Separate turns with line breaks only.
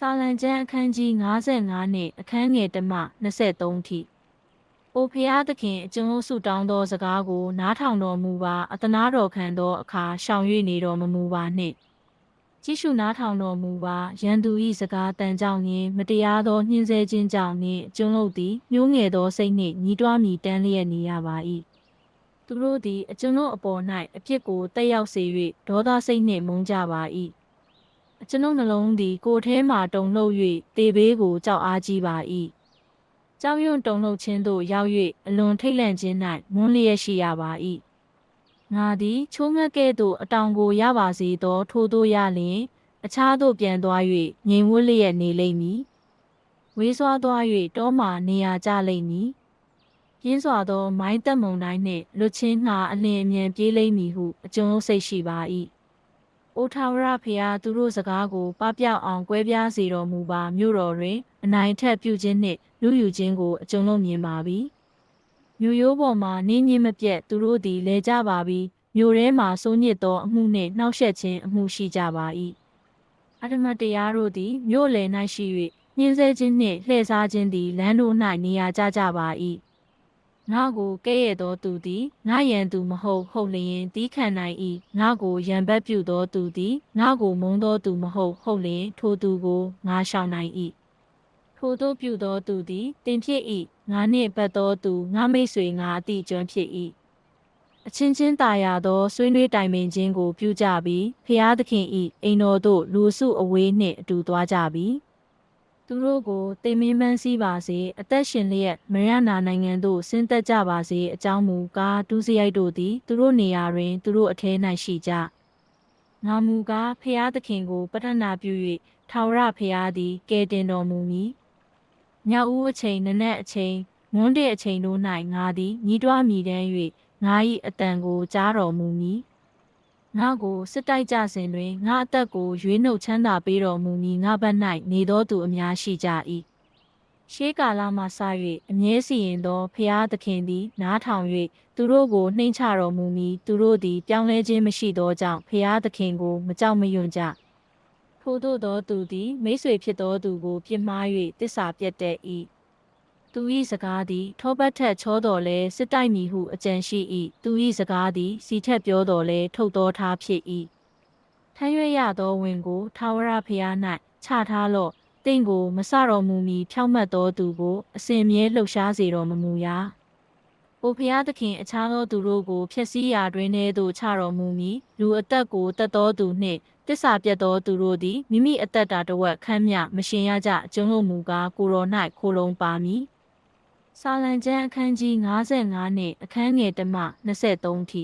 စာလံကျမ်းအခန်းကြီး55နှင့်အခန်းငယ်1မှ23ထိ။အိုဖျားသခင်အကျွန်ုပ်ဆုတောင်းသောစကားကိုနားထောင်တော်မူပါအသနာတော်ခံသောအခါရှောင်၍နေတော်မမူပါနှင့်။ကြည့်ရှုနားထောင်တော်မူပါရန်သူ၏စကားတန်ကြောင့်နှင့်မတရားသောညှင်းဆဲခြင်းကြောင့်နှင့်အကျွန်ုပ်သည်မျိုးငယ်သောစိတ်နှင့်ညီးတွားမိတမ်းလျက်နေရပါ၏။သူတို့သည်အကျွန်ုပ်အပေါ်၌အပြစ်ကိုတက်ရောက်စေ၍ဒေါသစိတ်နှင့်မုန်းကြပါ၏။အကျွန်ုပ်နှလုံးသည်ကိုယ်ထဲမှတုန်လှုပ်၍တေဘေးကိုကြောက်အားကြီးပါ၏။ကြောက်ရွံ့တုန်လှုပ်ခြင်းသို့ရောက်၍အလွန်ထိတ်လန့်ခြင်း၌မွန်းလျက်ရှိရပါ၏။ငါသည်ချိုးငှက်ကဲ့သို့အတောင်ကိုရပါစေသောထိုသို့ရလျင်အခြားသို့ပြန်သွား၍ငြိမ်ဝှက်လျက်နေလိမ့်မည်။ဝေးစွာသွား၍တောမှနေရာကျလိမ့်မည်။ပြင်းစွာသောမိုင်းတက်မုန်တိုင်းနှင့်လွတ်ချင်းငှာအလင်းအမြန်ပြေးလိမ့်မည်ဟုအကျွန်ုပ်စိတ်ရှိပါ၏။အိုထာဝရဖျားသူတို့စကားကိုပပျောက်အောင်ကွဲပြားစေတော်မူပါမြို့တော်တွင်အနိုင်ထက်ပြုခြင်းနှင့်လူယူခြင်းကိုအကျွန်ုပ်မြင်ပါပြီ။မြို့ရိုးပေါ်မှနင်းညင်းမပြတ်သူတို့သည်လဲကြပါပြီမြို့ထဲမှစိုးညစ်သောအမှုနှင့်နှောက်ယှက်ခြင်းအမှုရှိကြပါ၏။အဓမ္မတရားတို့သည်မြို့လယ်၌ရှိ၍ညှင်းဆဲခြင်းနှင့်လှည့်စားခြင်းသည်လမ်းတို့၌နေရာကျကြပါ၏။ငါကိုကဲ့ရဲ့သောသူသည်ငါရန်သူမဟုတ်လျင်တီးခံနိုင်၏ငါကိုရန်ဘက်ပြုသောသူသည်ငါကိုမုန်းသောသူမဟုတ်လျင်ထိုသူကိုငါရှောင်နိုင်၏ထိုသို့ပြုသောသူသည်တင်ဖြစ်၏ငါနှင့်ပတ်သောသူငါမိတ်ဆွေငါအတိကျွမ်းဖြစ်၏အချင်းချင်းတာယာသောဆွေးနွေးတိုင်ပင်ခြင်းကိုပြုကြပြီးဖျားသခင်၏အိမ်တော်သို့လူစုအဝေးနှင့်အတူသွားကြပြီးသူတို့ကိုတိမ်မင်းမှန်းစည်းပါစေအသက်ရှင်လျက်မရနာနိုင်ငံသို့ဆင်းသက်ကြပါစေအကြောင်းမူကားဒုစရိုက်တို့သည်သူတို့နေရာတွင်သူတို့အထဲ၌ရှိကြငါမူကားဖျားသခင်ကိုပတ္ထနာပြု၍ထာဝရဖျားသည်ကယ်တင်တော်မူမည်ညဦးအချိန်နနက်အချိန်မွန်းတဲ့အချိန်တို့၌ငါသည်ညီးတွားမိတမ်း၍ငါ၏အတန်ကိုကြားတော်မူမည်ငါကိုစစ်တိုက်ကြစဉ်တွင်ငါအသက်ကိုရွေးနှုတ်ချမ်းသာပေးတော်မူမည်ငါဘက်၌နေသောသူအများရှိကြ၏ရှေးကာလမှစ၍အမြဲစီရင်သောဖျားသခင်သည်နားထောင်၍သူတို့ကိုနှိမ်ချတော်မူမည်သူတို့သည်ပြောင်းလဲခြင်းမရှိသောကြောင့်ဖျားသခင်ကိုမကြောက်မရွံ့ကြထို့သောသူသည်မိတ်ဆွေဖြစ်သောသူကိုပြစ်မှား၍တစ္ဆာပြတ်တတ်၏သူ၏စကားသည်ထောပတ်ထက်ချောတော်လဲစစ်တိုက်မည်ဟုအကြံရှိ၏သူ၏စကားသည်စီထက်ပြောတော်လဲထုတ်တော်ထားဖြစ်၏ထမ်းရွက်ရသောဝင်ကိုထာဝရဘုရား၌ချထားလော့တင့်ကိုမဆတော်မူမီဖြောင့်မတ်သောသူကိုအစဉ်မြဲလှုပ်ရှားစေတော်မမူရာအိုဘုရားသခင်အခြားသောသူတို့ကိုဖျက်ဆီးရာတွင်သို့ချတော်မူမီလူအသက်ကိုတတ်သောသူနှင့်တစ္ဆာပြတ်သောသူတို့သည်မိမိအသက်တာတဝက်ခမ်းမြမရှင်ရကြအကျုံးလို့မူကားကိုယ်တော်၌ခိုလုံပါမည်စာလံကျမ်းအခန်းကြီး55နှင့်အခန်းငယ်1မှ23ထိ